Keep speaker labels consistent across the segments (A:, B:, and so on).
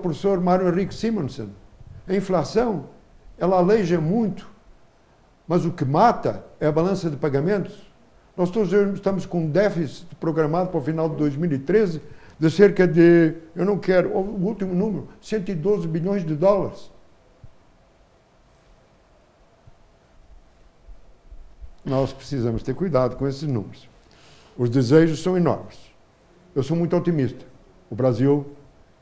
A: professor Mário Henrique Simonsen. A inflação, ela aleija muito, mas o que mata é a balança de pagamentos. Nós todos estamos com um déficit programado para o final de 2013 de cerca de, eu não quero, o último número, 112 bilhões de dólares. Nós precisamos ter cuidado com esses números. Os desejos são enormes. Eu sou muito otimista. O Brasil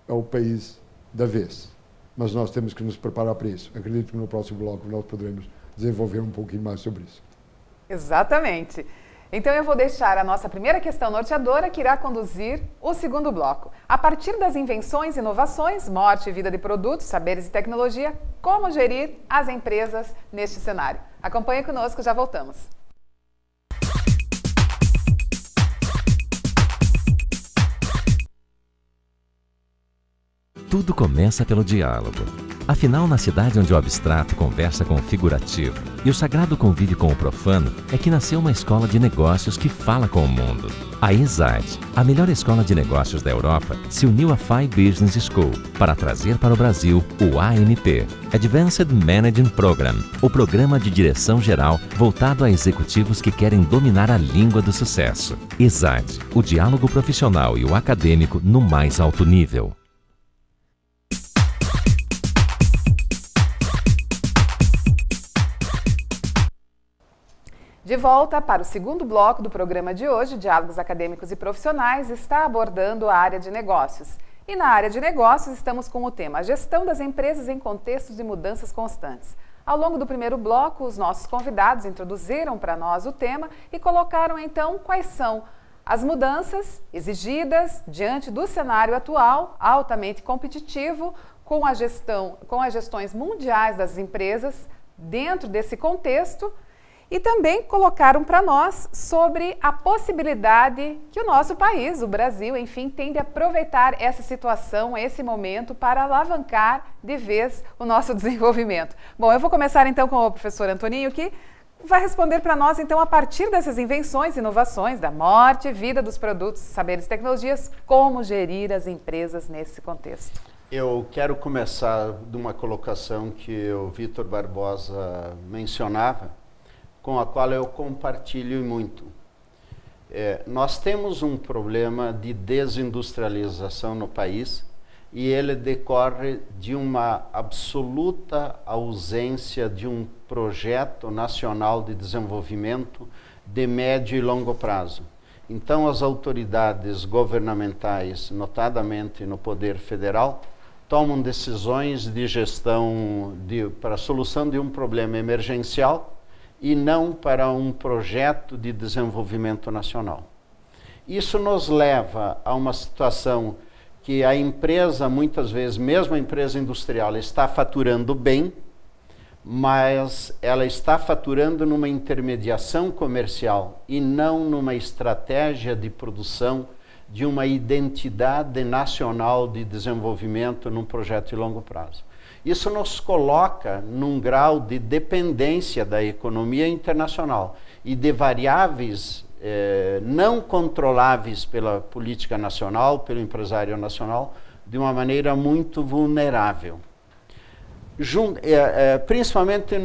A: é o país da vez. Mas nós temos que nos preparar para isso. Acredito que no próximo bloco nós poderemos desenvolver um pouquinho mais sobre isso.
B: Exatamente. Então eu vou deixar a nossa primeira questão norteadora, que irá conduzir o segundo bloco. A partir das invenções, inovações, morte e vida de produtos, saberes e tecnologia, como gerir as empresas neste cenário? Acompanhe conosco, já voltamos.
C: Tudo começa pelo diálogo. Afinal, na cidade onde o abstrato conversa com o figurativo e o sagrado convive com o profano, é que nasceu uma escola de negócios que fala com o mundo. A ESAD, a melhor escola de negócios da Europa, se uniu à FI Business School para trazer para o Brasil o AMP, Advanced Managing Program, o programa de direção geral voltado a executivos que querem dominar a língua do sucesso. ESAD, o diálogo profissional e o acadêmico no mais alto nível.
B: De volta para o segundo bloco do programa de hoje, Diálogos Acadêmicos e Profissionais está abordando a área de negócios. E na área de negócios estamos com o tema a gestão das empresas em contextos de mudanças constantes. Ao longo do primeiro bloco, os nossos convidados introduziram para nós o tema e colocaram então quais são as mudanças exigidas diante do cenário atual, altamente competitivo, com as gestões mundiais das empresas dentro desse contexto. E também colocaram para nós sobre a possibilidade que o nosso país, o Brasil, enfim, tem de aproveitar essa situação, esse momento, para alavancar de vez o nosso desenvolvimento. Bom, eu vou começar então com o professor Antoninho, que vai responder para nós, então, a partir dessas invenções, inovações, da morte e vida dos produtos, saberes e tecnologias, como gerir as empresas nesse contexto.
D: Eu quero começar de uma colocação que o Vitor Barbosa mencionava, com a qual eu compartilho muito. Nós temos um problema de desindustrialização no país e ele decorre de uma absoluta ausência de um projeto nacional de desenvolvimento de médio e longo prazo. Então, as autoridades governamentais, notadamente no poder federal, tomam decisões de gestão para a solução de um problema emergencial e não para um projeto de desenvolvimento nacional. Isso nos leva a uma situação que a empresa, muitas vezes, mesmo a empresa industrial, está faturando bem, mas ela está faturando numa intermediação comercial e não numa estratégia de produção de uma identidade nacional de desenvolvimento num projeto de longo prazo. Isso nos coloca num grau de dependência da economia internacional e de variáveis não controláveis pela política nacional, pelo empresário nacional, de uma maneira muito vulnerável. Principalmente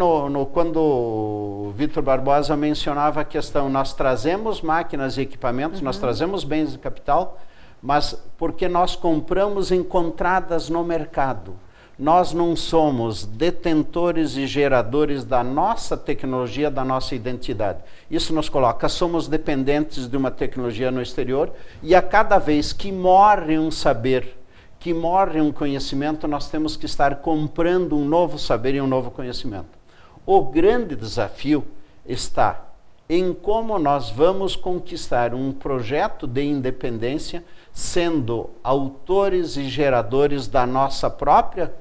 D: quando o Vitor Barbosa mencionava a questão, nós trazemos máquinas e equipamentos, nós trazemos bens de capital, mas porque nós compramos encontradas no mercado. Nós não somos detentores e geradores da nossa tecnologia, da nossa identidade. Isso nos coloca, somos dependentes de uma tecnologia no exterior e a cada vez que morre um saber, que morre um conhecimento, nós temos que estar comprando um novo saber e um novo conhecimento. O grande desafio está em como nós vamos conquistar um projeto de independência sendo autores e geradores da nossa própria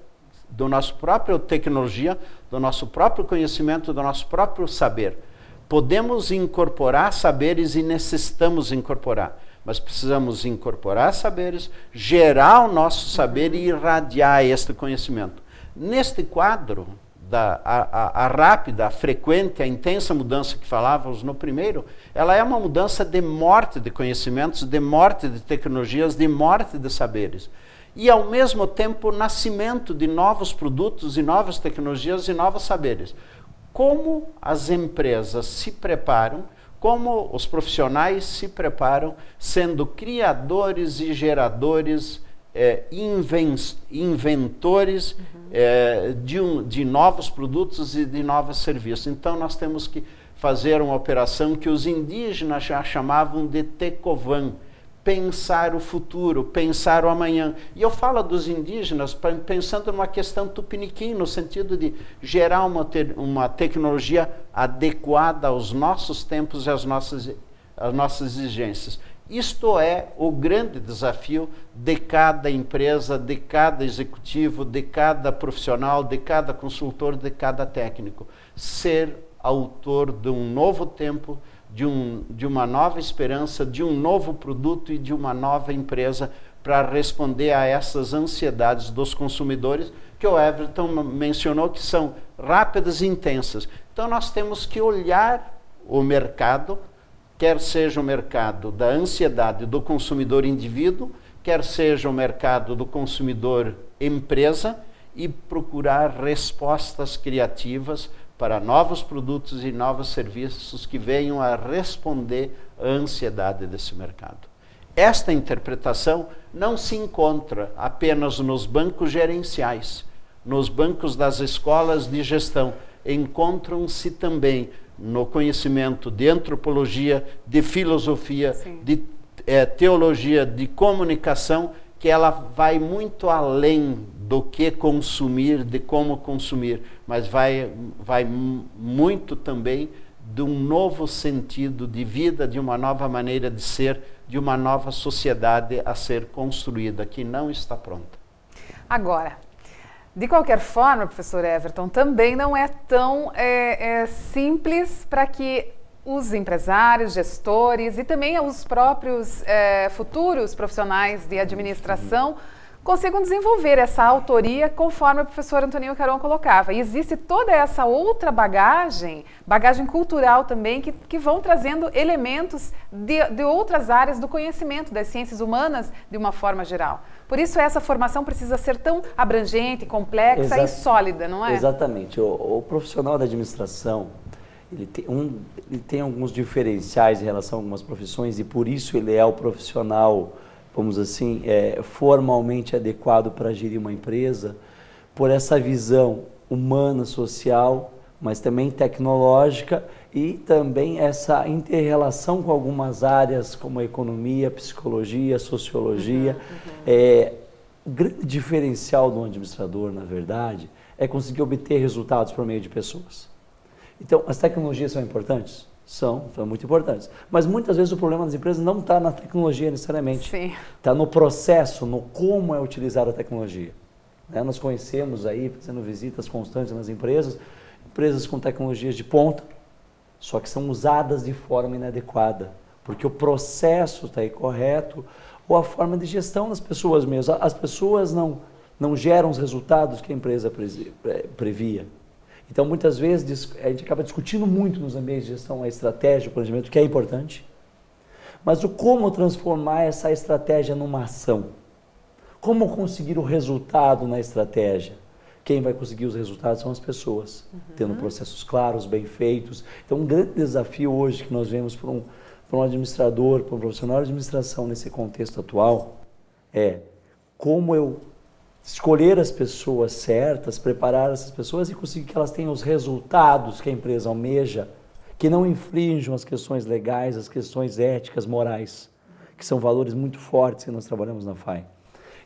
D: tecnologia, do nosso próprio conhecimento, do nosso próprio saber. Podemos incorporar saberes e necessitamos incorporar, mas precisamos incorporar saberes, gerar o nosso saber e irradiar este conhecimento. Neste quadro, a rápida, a frequente, a intensa mudança que falávamos no primeiro, ela é uma mudança de morte de conhecimentos, de morte de tecnologias, de morte de saberes. e, ao mesmo tempo, o nascimento de novos produtos e novas tecnologias e novos saberes. Como as empresas se preparam, como os profissionais se preparam, sendo criadores e geradores, inventores de novos produtos e de novos serviços. Então, nós temos que fazer uma operação que os indígenas já chamavam de Tecovan, pensar o futuro, pensar o amanhã. E eu falo dos indígenas pensando numa questão tupiniquim, no sentido de gerar uma tecnologia adequada aos nossos tempos e às nossas exigências. Isto é o grande desafio de cada empresa, de cada executivo, de cada profissional, de cada consultor, de cada técnico. Ser autor de um novo tempo, de uma nova esperança, de um novo produto e de uma nova empresa para responder a essas ansiedades dos consumidores que o Everton mencionou, que são rápidas e intensas. Então nós temos que olhar o mercado, quer seja o mercado da ansiedade do consumidor indivíduo, quer seja o mercado do consumidor empresa, e procurar respostas criativas para novos produtos e novos serviços que venham a responder à ansiedade desse mercado. Esta interpretação não se encontra apenas nos bancos gerenciais, nos bancos das escolas de gestão, encontram-se também no conhecimento de antropologia, de filosofia, sim, de teologia, de comunicação, que ela vai muito além do que consumir, de como consumir, mas vai muito também de um novo sentido de vida, de uma nova maneira de ser, de uma nova sociedade a ser construída, que não está pronta.
B: Agora, de qualquer forma, professor Everton, também não é tão simples para que os empresários, gestores e também os próprios futuros profissionais de administração consigam desenvolver essa autoria conforme o professor Antoninho Caron colocava. E existe toda essa outra bagagem cultural também, que vão trazendo elementos de outras áreas do conhecimento das ciências humanas de uma forma geral. Por isso essa formação precisa ser tão abrangente, complexa e sólida, não é?
E: Exatamente. O profissional da administração, ele tem alguns diferenciais em relação a algumas profissões, e por isso ele é o profissional, vamos assim, formalmente adequado para gerir uma empresa, por essa visão humana, social, mas também tecnológica, e também essa inter-relação com algumas áreas como a economia, psicologia, sociologia. O grande diferencial do administrador, na verdade, é conseguir obter resultados por meio de pessoas. Então, as tecnologias são importantes? São muito importantes. Mas muitas vezes o problema das empresas não está na tecnologia necessariamente. Está no processo, no como é utilizar a tecnologia. Nós conhecemos aí, fazendo visitas constantes nas empresas com tecnologias de ponta, só que são usadas de forma inadequada, porque o processo está incorreto, ou a forma de gestão das pessoas mesmo. As pessoas não geram os resultados que a empresa previa. Então, muitas vezes, a gente acaba discutindo muito nos ambientes de gestão a estratégia, o planejamento, que é importante, mas o como transformar essa estratégia numa ação. Como conseguir o resultado na estratégia? Quem vai conseguir os resultados são as pessoas, tendo processos claros, bem feitos. Então, um grande desafio hoje que nós vemos para um administrador, para um profissional de administração nesse contexto atual, é como eu escolher as pessoas certas, preparar essas pessoas e conseguir que elas tenham os resultados que a empresa almeja, que não infringam as questões legais, as questões éticas, morais, que são valores muito fortes que nós trabalhamos na FAI.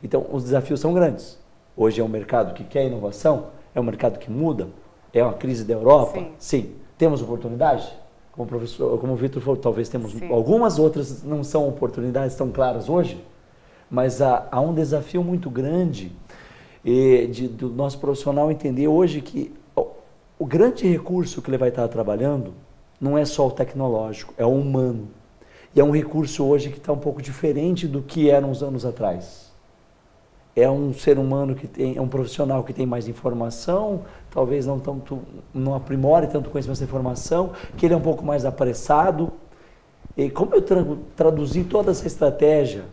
E: Então, os desafios são grandes. Hoje é um mercado que quer inovação, é um mercado que muda, é uma crise da Europa. Sim. Temos oportunidade? Como o Vitor falou, talvez temos algumas, outras não são oportunidades tão claras hoje, mas há um desafio muito grande do nosso profissional entender hoje que o grande recurso que ele vai estar trabalhando não é só o tecnológico, é o humano. E é um recurso hoje que está um pouco diferente do que era uns anos atrás. É um ser humano é um profissional que tem mais informação, talvez não aprimore tanto conhecimento dessa informação, que ele é um pouco mais apressado. E como eu traduzir toda essa estratégia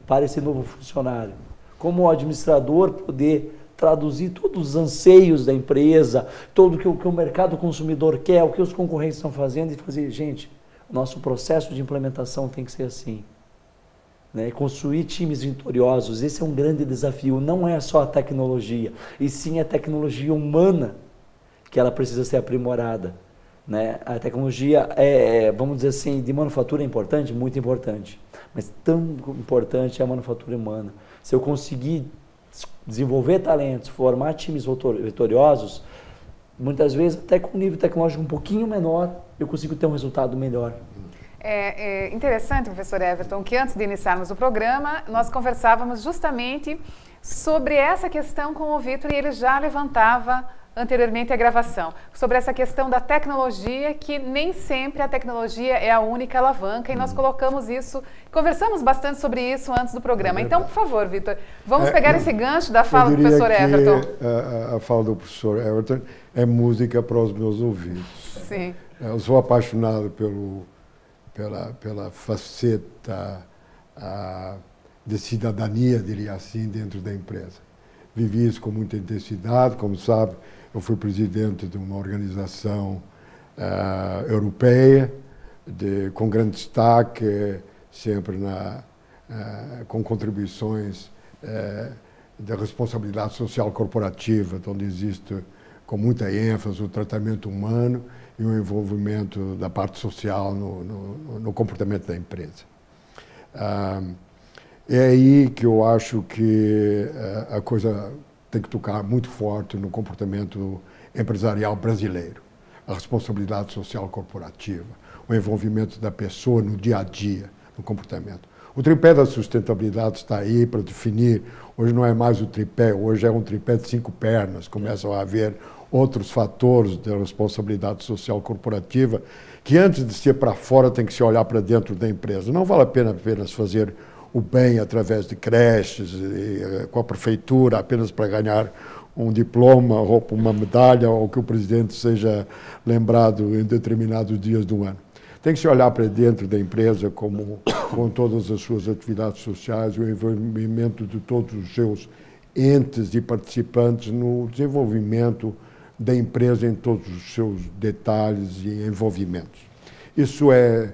E: para esse novo funcionário? como administrador, poder traduzir todos os anseios da empresa, tudo que o mercado consumidor quer, o que os concorrentes estão fazendo e fazer, gente, o nosso processo de implementação tem que ser assim. Né? Construir times vitoriosos, esse é um grande desafio, não é só a tecnologia, e sim a tecnologia humana que ela precisa ser aprimorada. Né? A tecnologia, vamos dizer assim, de manufatura é importante? Muito importante, mas tão importante é a manufatura humana. Se eu conseguir desenvolver talentos, formar times vitoriosos, muitas vezes até com um nível tecnológico um pouquinho menor, eu consigo ter um resultado melhor.
B: É interessante, professor Everton, que antes de iniciarmos o programa, nós conversávamos justamente sobre essa questão com o Vitor e ele já levantava anteriormente a gravação, sobre essa questão da tecnologia, que nem sempre a tecnologia é a única alavanca, e nós colocamos isso, conversamos bastante sobre isso antes do programa. Então, por favor, Vitor, vamos pegar esse gancho da fala do professor Everton.
A: A fala do professor Everton é música para os meus ouvidos.
B: Sim.
A: Eu sou apaixonado pela faceta de cidadania, diria assim, dentro da empresa. Vivi isso com muita intensidade, como sabe, eu fui presidente de uma organização europeia, com grande destaque, sempre com contribuições da responsabilidade social corporativa, onde existe com muita ênfase o tratamento humano e o envolvimento da parte social no comportamento da empresa. É aí que eu acho que a coisa tem que tocar muito forte no comportamento empresarial brasileiro. A responsabilidade social corporativa, o envolvimento da pessoa no dia a dia, no comportamento. O tripé da sustentabilidade está aí para definir, hoje não é mais o tripé, hoje é um tripé de 5 pernas, começam a haver outros fatores da responsabilidade social corporativa que antes de ser para fora tem que se olhar para dentro da empresa. Não vale a pena apenas fazer o bem através de creches, com a prefeitura, apenas para ganhar um diploma ou uma medalha, ou que o presidente seja lembrado em determinados dias do ano. Tem que se olhar para dentro da empresa com todas as suas atividades sociais, o envolvimento de todos os seus entes e participantes no desenvolvimento da empresa em todos os seus detalhes e envolvimentos. Isso é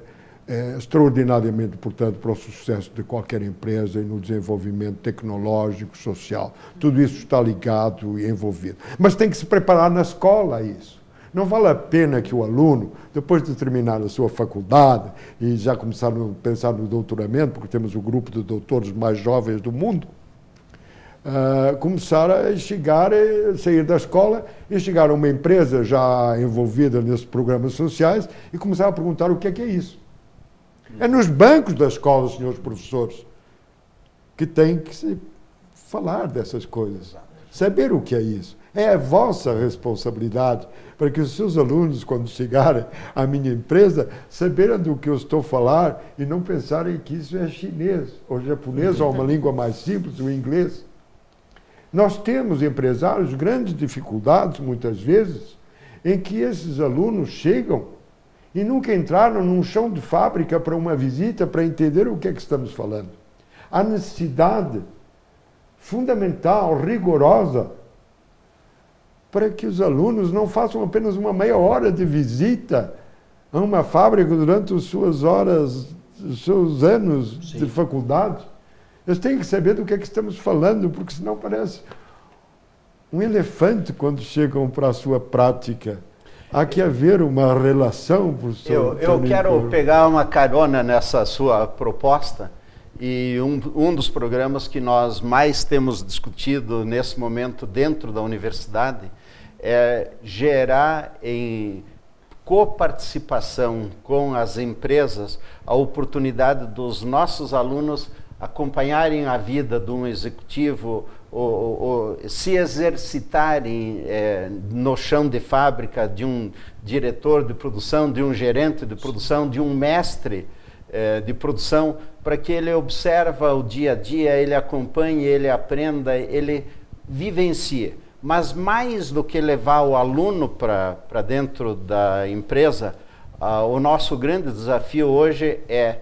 A: extraordinariamente importante para o sucesso de qualquer empresa e no desenvolvimento tecnológico, social. Tudo isso está ligado e envolvido. Mas tem que se preparar na escola a isso. Não vale a pena que o aluno, depois de terminar a sua faculdade e já começar a pensar no doutoramento, porque temos o grupo de doutores mais jovens do mundo, começar a sair da escola e chegar a uma empresa já envolvida nesses programas sociais e começar a perguntar o que é isso. É nos bancos da escola, senhores professores, que tem que se falar dessas coisas. Saber o que é isso. É a vossa responsabilidade para que os seus alunos, quando chegarem à minha empresa, saberem do que eu estou a falar e não pensarem que isso é chinês, ou japonês, ou uma língua mais simples, o inglês. Nós temos, empresários, grandes dificuldades, muitas vezes, em que esses alunos chegam e nunca entraram num chão de fábrica para uma visita para entender o que é que estamos falando. A necessidade fundamental, rigorosa, para que os alunos não façam apenas uma meia hora de visita a uma fábrica durante as suas horas, os seus anos de faculdade. Eles têm que saber do que é que estamos falando, porque senão parece um elefante quando chegam para a sua prática. Há que haver uma relação, professor.
D: Eu quero pegar uma carona nessa sua proposta, e um dos programas que nós mais temos discutido nesse momento dentro da universidade é gerar em coparticipação com as empresas a oportunidade dos nossos alunos acompanharem a vida de um executivo, ou se exercitarem no chão de fábrica de um diretor de produção, de um gerente de produção, de um mestre de produção, para que ele observe o dia a dia, ele acompanhe, ele aprenda, ele vivencie. Mas mais do que levar o aluno para dentro da empresa, o nosso grande desafio hoje é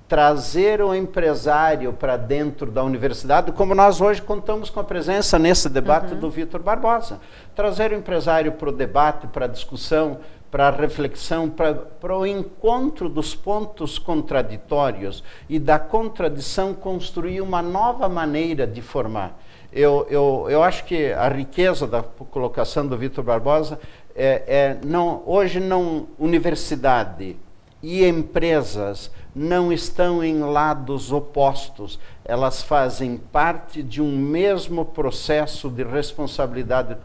D: trazer o empresário para dentro da universidade, como nós hoje contamos com a presença nesse debate do Vítor Barbosa. Trazer o empresário para o debate, para a discussão, para a reflexão, para o encontro dos pontos contraditórios e da contradição construir uma nova maneira de formar. Eu acho que a riqueza da colocação do Vítor Barbosa hoje universidade e empresas não estão em lados opostos, elas fazem parte de um mesmo processo de responsabilidade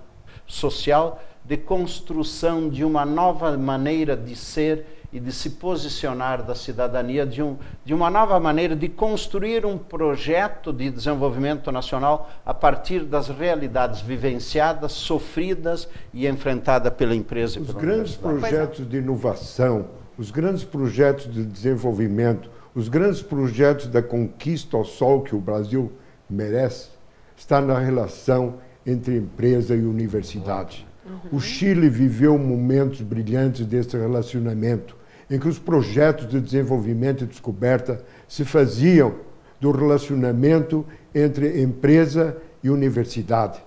D: social, de construção de uma nova maneira de ser e de se posicionar da cidadania, de uma nova maneira de construir um projeto de desenvolvimento nacional a partir das realidades vivenciadas, sofridas e enfrentadas pela empresa e pela
A: universidade. Os grandes projetos de inovação, os grandes projetos de desenvolvimento, os grandes projetos da conquista ao sol que o Brasil merece, está na relação entre empresa e universidade. O Chile viveu momentos brilhantes desse relacionamento, em que os projetos de desenvolvimento e descoberta se faziam do relacionamento entre empresa e universidade.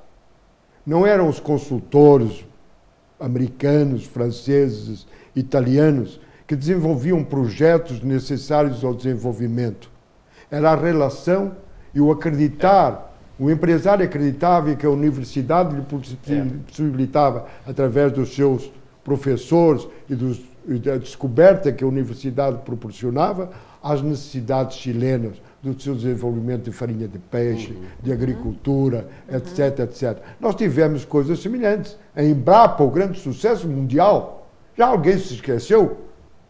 A: Não eram os consultores americanos, franceses, italianos que desenvolviam projetos necessários ao desenvolvimento. Era a relação e o acreditar. O empresário acreditava que a universidade lhe possibilitava, através dos seus professores e da descoberta que a universidade proporcionava, as necessidades chilenas do seu desenvolvimento de farinha de peixe, de agricultura, etc, etc. Nós tivemos coisas semelhantes. A Embrapa, o grande sucesso mundial, já alguém se esqueceu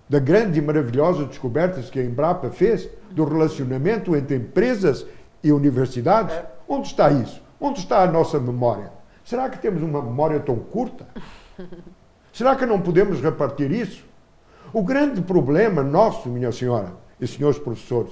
A: da grande e maravilhosa descobertas que a Embrapa fez do relacionamento entre empresas e universidades? Onde está isso? Onde está a nossa memória? Será que temos uma memória tão curta? Será que não podemos repartir isso? O grande problema nosso, minha senhora e senhores professores,